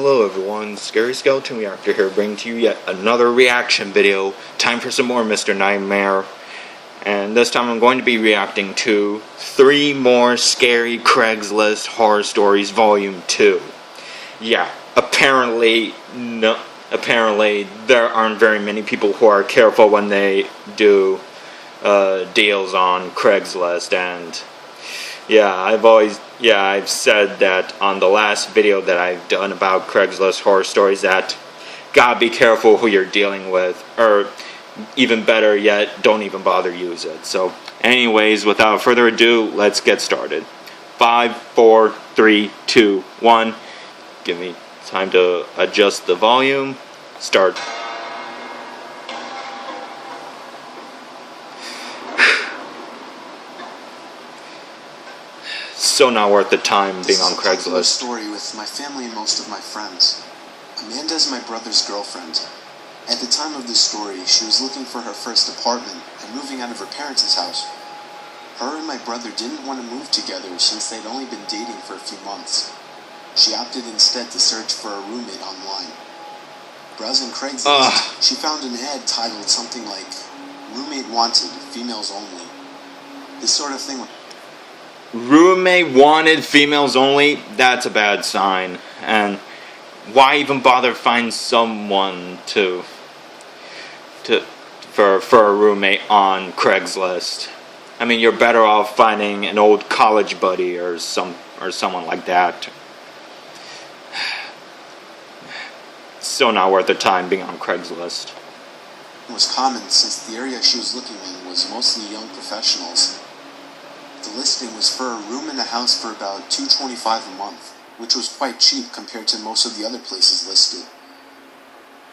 Hello everyone, Scary Skeleton Reactor here, bringing to you yet another reaction video. Time for some more Mr. Nightmare. And this time I'm going to be reacting to 3 more scary Craigslist horror stories volume 2. Yeah, apparently there aren't very many people who are careful when they do deals on Craigslist, and I've said that on the last video that I've done about Craigslist horror stories that gotta be careful who you're dealing with, or even better yet, don't even bother use it. So anyways, without further ado, let's get started. 5, 4, 3, 2, 1. Give me time to adjust the volume. Start. So not worth the time being on Craigslist. This is a story with my family and most of my friends. Amanda is my brother's girlfriend. At the time of this story, she was looking for her first apartment and moving out of her parents' house. Her and my brother didn't want to move together since they'd only been dating for a few months. She opted instead to search for a roommate online. Browsing Craigslist, she found an ad titled something like, "Roommate Wanted, Females Only." This sort of thing. Roommate wanted, females only? That's a bad sign. And why even bother find someone for a roommate on Craigslist? I mean, you're better off finding an old college buddy or someone like that. Still not worth the time being on Craigslist. It was common since the area she was looking in was mostly young professionals. The listing was for a room in a house for about $225 a month, which was quite cheap compared to most of the other places listed.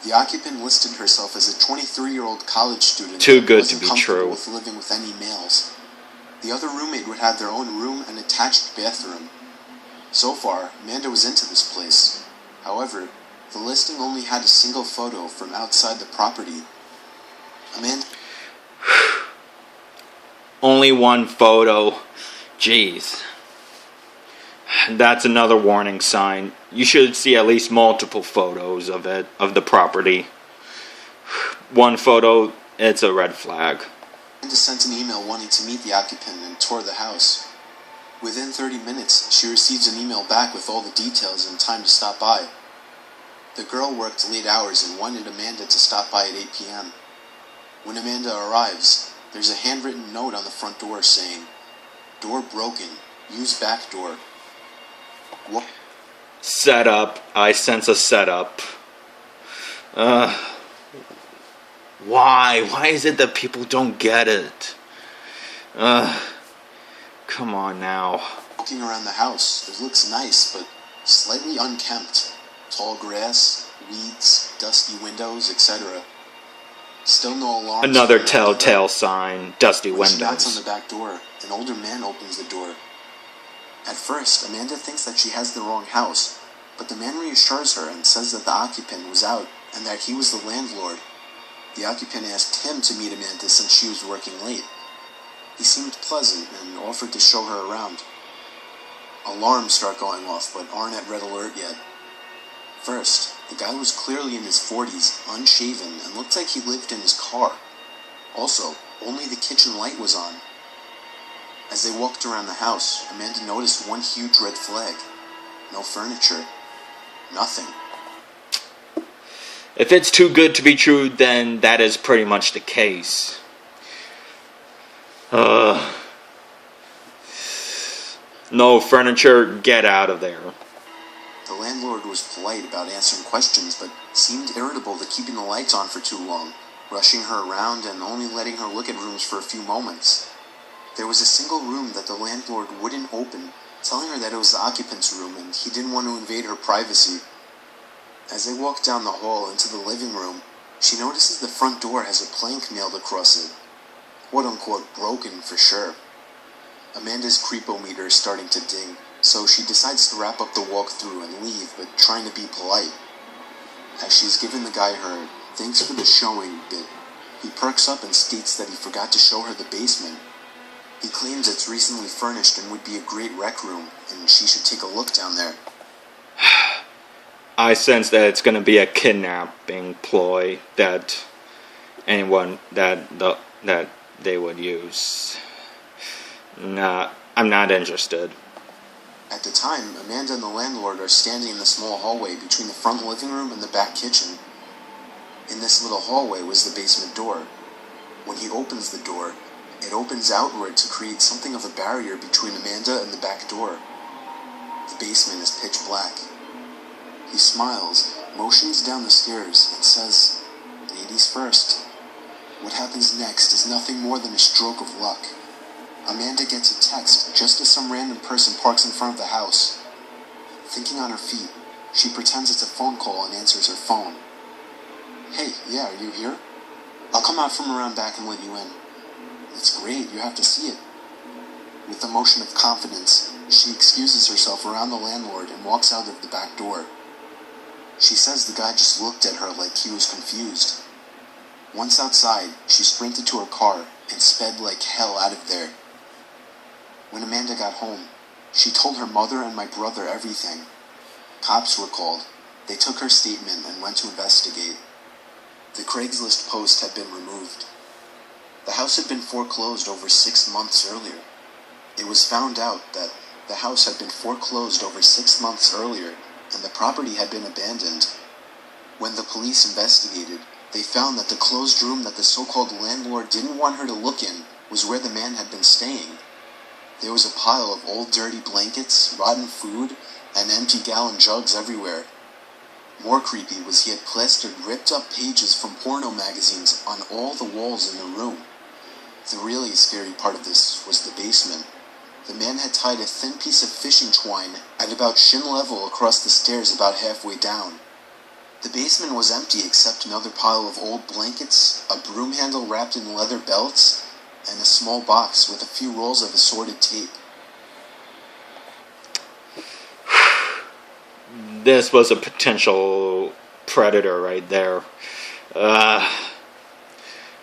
The occupant listed herself as a 23-year-old college student Too good who to be wasn't true. comfortable with living with any males. The other roommate would have their own room and attached bathroom. So far, Amanda was into this place. However, the listing only had a single photo from outside the property. Amanda... Only one photo. Jeez. That's another warning sign. You should see at least multiple photos of the property. One photo, it's a red flag. Amanda sent an email wanting to meet the occupant and tour the house. Within 30 minutes, she receives an email back with all the details and time to stop by. The girl worked late hours and wanted Amanda to stop by at 8 p.m. When Amanda arrives, there's a handwritten note on the front door saying, "Door broken. Use back door." What? Setup. I sense a setup. Why? Why is it that people don't get it? Come on now. Walking around the house, it looks nice, but slightly unkempt. Tall grass, weeds, dusty windows, etc. Still no alarm. Another telltale sign. Dusty windows. She knocks on the back door. An older man opens the door. At first, Amanda thinks that she has the wrong house, but the man reassures her and says that the occupant was out and that he was the landlord. The occupant asked him to meet Amanda since she was working late. He seemed pleasant and offered to show her around. Alarms start going off, but aren't at red alert yet. First, the guy was clearly in his 40s, unshaven, and looked like he lived in his car. Also, only the kitchen light was on. As they walked around the house, Amanda noticed one huge red flag. No furniture. Nothing. If it's too good to be true, then that is pretty much the case. No furniture, get out of there. The landlord was polite about answering questions, but seemed irritable to keeping the lights on for too long, rushing her around and only letting her look at rooms for a few moments. There was a single room that the landlord wouldn't open, telling her that it was the occupant's room and he didn't want to invade her privacy. As they walked down the hall into the living room, she notices the front door has a plank nailed across it. Quote-unquote broken for sure. Amanda's creepometer is starting to ding, so she decides to wrap up the walkthrough and leave, but trying to be polite. As she's given the guy her "thanks for the showing" bit, he perks up and states that he forgot to show her the basement. He claims it's recently furnished and would be a great rec room, and she should take a look down there. I sense that it's going to be a kidnapping ploy that that they would use. Nah, I'm not interested. At the time, Amanda and the landlord are standing in the small hallway between the front living room and the back kitchen. In this little hallway was the basement door. When he opens the door, it opens outward to create something of a barrier between Amanda and the back door. The basement is pitch black. He smiles, motions down the stairs, and says, "Ladies first." What happens next is nothing more than a stroke of luck. Amanda gets a text just as some random person parks in front of the house. Thinking on her feet, she pretends it's a phone call and answers her phone. "Hey, yeah, are you here? I'll come out from around back and let you in." "It's great, you have to see it." With a motion of confidence, she excuses herself around the landlord and walks out of the back door. She says the guy just looked at her like he was confused. Once outside, she sprinted to her car and sped like hell out of there. When Amanda got home, she told her mother and my brother everything. Cops were called. They took her statement and went to investigate. The Craigslist post had been removed. The house had been foreclosed over 6 months earlier. It was found out that the house had been foreclosed over 6 months earlier, and the property had been abandoned. When the police investigated, they found that the closed room that the so-called landlord didn't want her to look in was where the man had been staying. There was a pile of old dirty blankets, rotten food, and empty gallon jugs everywhere. More creepy was he had plastered ripped up pages from porno magazines on all the walls in the room. The really scary part of this was the basement. The man had tied a thin piece of fishing twine at about shin level across the stairs about halfway down. The basement was empty except another pile of old blankets, a broom handle wrapped in leather belts, and a small box with a few rolls of assorted tape. This was a potential predator right there.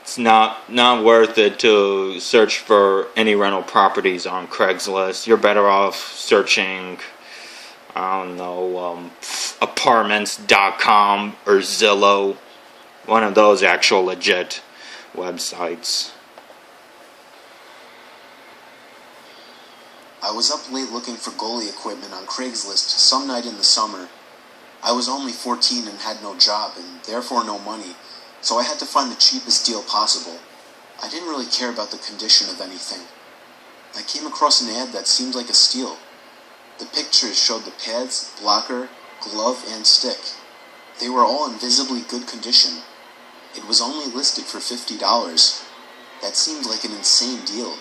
It's not worth it to search for any rental properties on Craigslist. You're better off searching, I don't know, apartments.com or Zillow. One of those actual legit websites. I was up late looking for goalie equipment on Craigslist some night in the summer. I was only 14 and had no job, and therefore no money, so I had to find the cheapest deal possible. I didn't really care about the condition of anything. I came across an ad that seemed like a steal. The pictures showed the pads, blocker, glove, and stick. They were all in visibly good condition. It was only listed for $50. That seemed like an insane deal.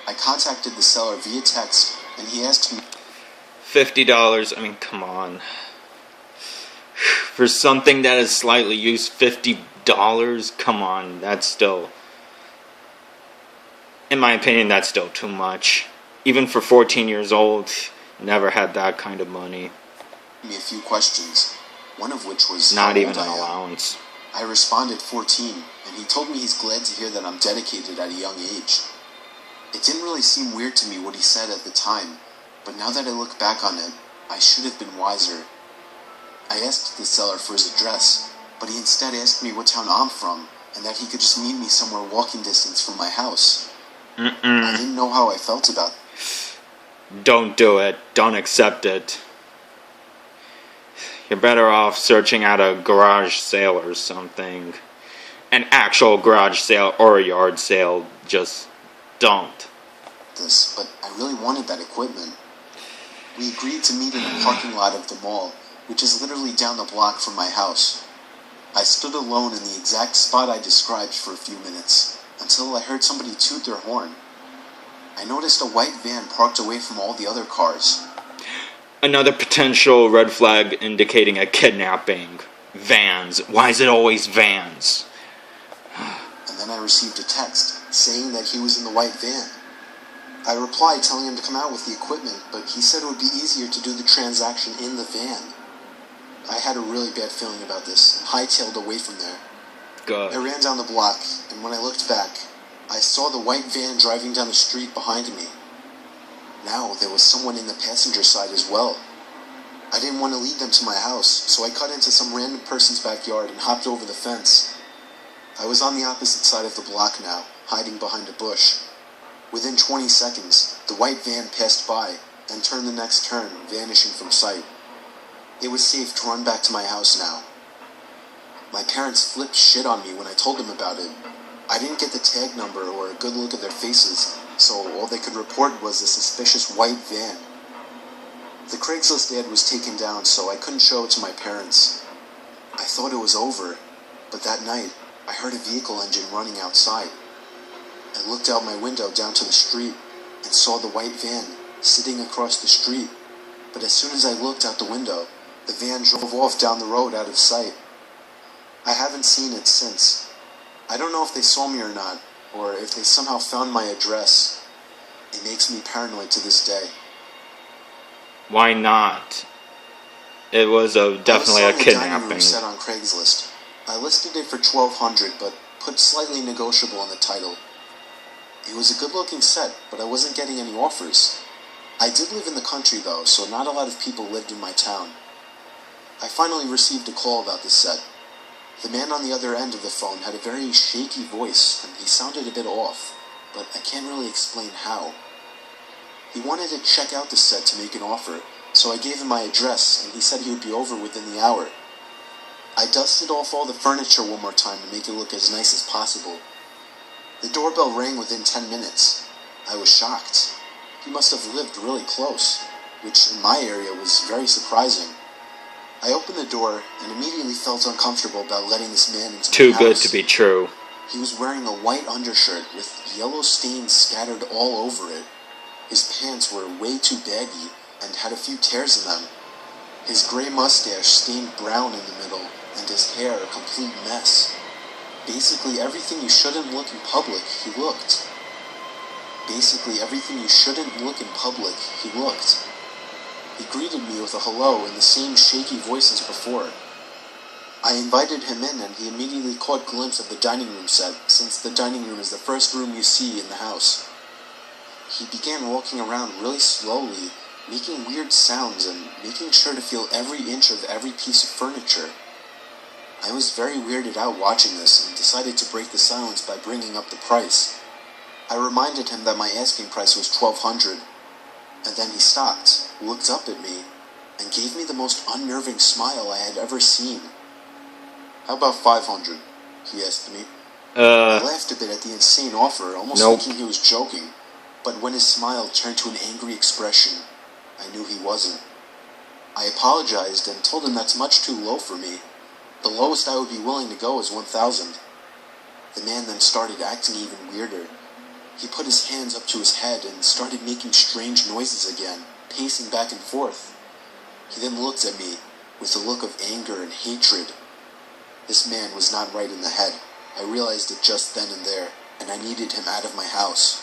I contacted the seller via text, and he asked me... $50, I mean, come on. For something that is slightly used, $50? Come on, that's still... In my opinion, that's still too much. Even for 14 years old, never had that kind of money. Me a few questions, one of which was... Not even an allowance. I responded 14, and he told me he's glad to hear that I'm dedicated at a young age. It didn't really seem weird to me what he said at the time, but now that I look back on it, I should have been wiser. I asked the seller for his address, but he instead asked me what town I'm from, and that he could just meet me somewhere walking distance from my house. I didn't know how I felt about it. Don't do it. Don't accept it. You're better off searching at a garage sale or something. An actual garage sale or a yard sale. Just don't. But I really wanted that equipment. We agreed to meet in the parking lot of the mall, which is literally down the block from my house. I stood alone in the exact spot I described for a few minutes, until I heard somebody toot their horn. I noticed a white van parked away from all the other cars. Another potential red flag indicating a kidnapping. Vans. Why is it always vans? And then I received a text saying that he was in the white van. I replied telling him to come out with the equipment, but he said it would be easier to do the transaction in the van. I had a really bad feeling about this and hightailed away from there. Good. I ran down the block, and when I looked back, I saw the white van driving down the street behind me. Now there was someone in the passenger side as well. I didn't want to lead them to my house, so I cut into some random person's backyard and hopped over the fence. I was on the opposite side of the block now, hiding behind a bush. Within 20 seconds, the white van passed by and turned the next turn, vanishing from sight. It was safe to run back to my house now. My parents flipped shit on me when I told them about it. I didn't get the tag number or a good look at their faces, so all they could report was a suspicious white van. The Craigslist ad was taken down, so I couldn't show it to my parents. I thought it was over, but that night, I heard a vehicle engine running outside. I looked out my window down to the street and saw the white van sitting across the street, but as soon as I looked out the window, the van drove off down the road out of sight. I haven't seen it since. I don't know if they saw me or not, or if they somehow found my address. It makes me paranoid to this day. Why not? It was definitely a kidnapping. Dining room set on Craigslist. I listed it for $1,200, but put slightly negotiable on the title. It was a good-looking set, but I wasn't getting any offers. I did live in the country, though, so not a lot of people lived in my town. I finally received a call about this set. The man on the other end of the phone had a very shaky voice, and he sounded a bit off, but I can't really explain how. He wanted to check out the set to make an offer, so I gave him my address, and he said he would be over within the hour. I dusted off all the furniture one more time to make it look as nice as possible. The doorbell rang within 10 minutes. I was shocked. He must have lived really close, which in my area was very surprising. I opened the door and immediately felt uncomfortable about letting this man into my house. Too good to be true. He was wearing a white undershirt with yellow stains scattered all over it. His pants were way too baggy and had a few tears in them. His gray mustache stained brown in the middle, and his hair a complete mess. Basically everything you shouldn't look in public, he looked. Basically everything you shouldn't look in public, he looked. He greeted me with a hello in the same shaky voice as before. I invited him in, and he immediately caught a glimpse of the dining room set, since the dining room is the first room you see in the house. He began walking around really slowly, making weird sounds and making sure to feel every inch of every piece of furniture. I was very weirded out watching this and decided to break the silence by bringing up the price. I reminded him that my asking price was $1,200, and then he stopped, looked up at me, and gave me the most unnerving smile I had ever seen. "How about $500? He asked me. I laughed a bit at the insane offer, almost thinking he was joking, but when his smile turned to an angry expression, I knew he wasn't. I apologized and told him that's much too low for me. The lowest I would be willing to go is $1,000. The man then started acting even weirder. He put his hands up to his head and started making strange noises again, pacing back and forth. He then looked at me with a look of anger and hatred. This man was not right in the head. I realized it just then and there, and I needed him out of my house.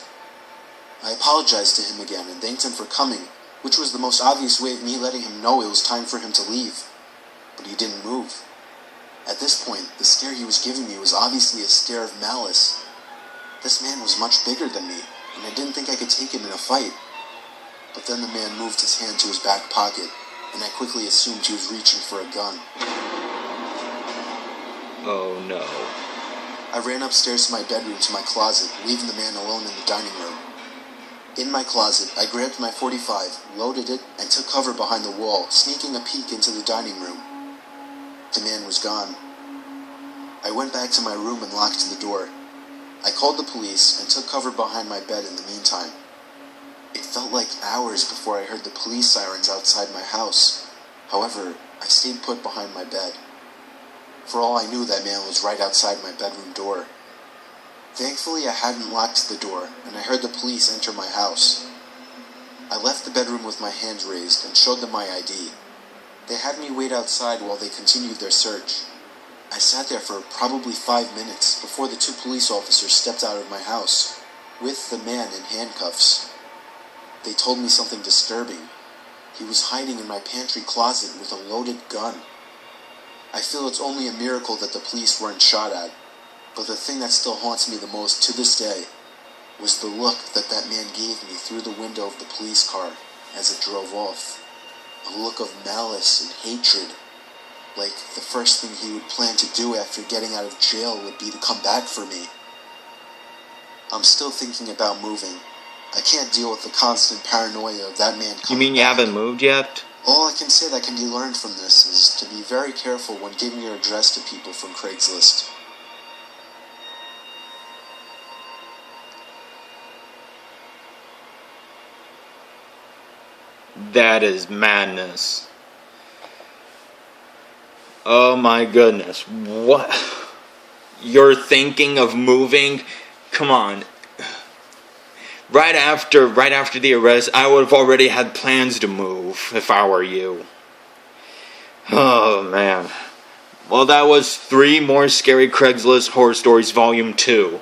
I apologized to him again and thanked him for coming, which was the most obvious way of me letting him know it was time for him to leave. But he didn't move. At this point, the stare he was giving me was obviously a stare of malice. This man was much bigger than me, and I didn't think I could take him in a fight. But then the man moved his hand to his back pocket, and I quickly assumed he was reaching for a gun. Oh no. I ran upstairs to my bedroom to my closet, leaving the man alone in the dining room. In my closet, I grabbed my .45, loaded it, and took cover behind the wall, sneaking a peek into the dining room. The man was gone. I went back to my room and locked the door. I called the police and took cover behind my bed in the meantime. It felt like hours before I heard the police sirens outside my house. However, I stayed put behind my bed. For all I knew, that man was right outside my bedroom door. Thankfully, I hadn't locked the door, and I heard the police enter my house. I left the bedroom with my hands raised and showed them my ID. They had me wait outside while they continued their search. I sat there for probably 5 minutes before the 2 police officers stepped out of my house, with the man in handcuffs. They told me something disturbing. He was hiding in my pantry closet with a loaded gun. I feel it's only a miracle that the police weren't shot at, but the thing that still haunts me the most to this day was the look that man gave me through the window of the police car as it drove off. a look of malice and hatred. Like the first thing he would plan to do after getting out of jail would be to come back for me. I'm still thinking about moving. I can't deal with the constant paranoia of that man coming You mean you back. haven't moved yet? All I can say that can be learned from this is to be very careful when giving your address to people from Craigslist. That is madness. Oh my goodness. What? You're thinking of moving? Come on. Right after the arrest, I would have already had plans to move if I were you. Oh man. Well, that was 3 more scary Craigslist horror stories, volume 2.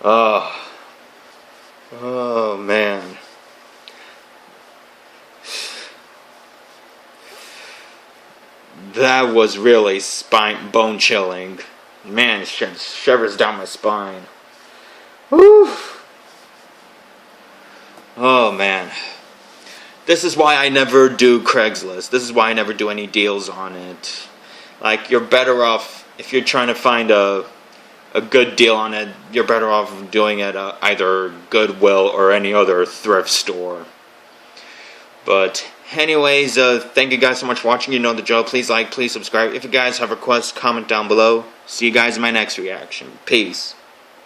Oh man. That was really bone chilling. Man, it shivers down my spine. Whew. Oh man. This is why I never do Craigslist. This is why I never do any deals on it. Like, you're better off, if you're trying to find a good deal on it, you're better off doing it at either Goodwill or any other thrift store. But anyways, thank you guys so much for watching. You know the drill. Please like, please subscribe. If you guys have requests, comment down below. See you guys in my next reaction. Peace.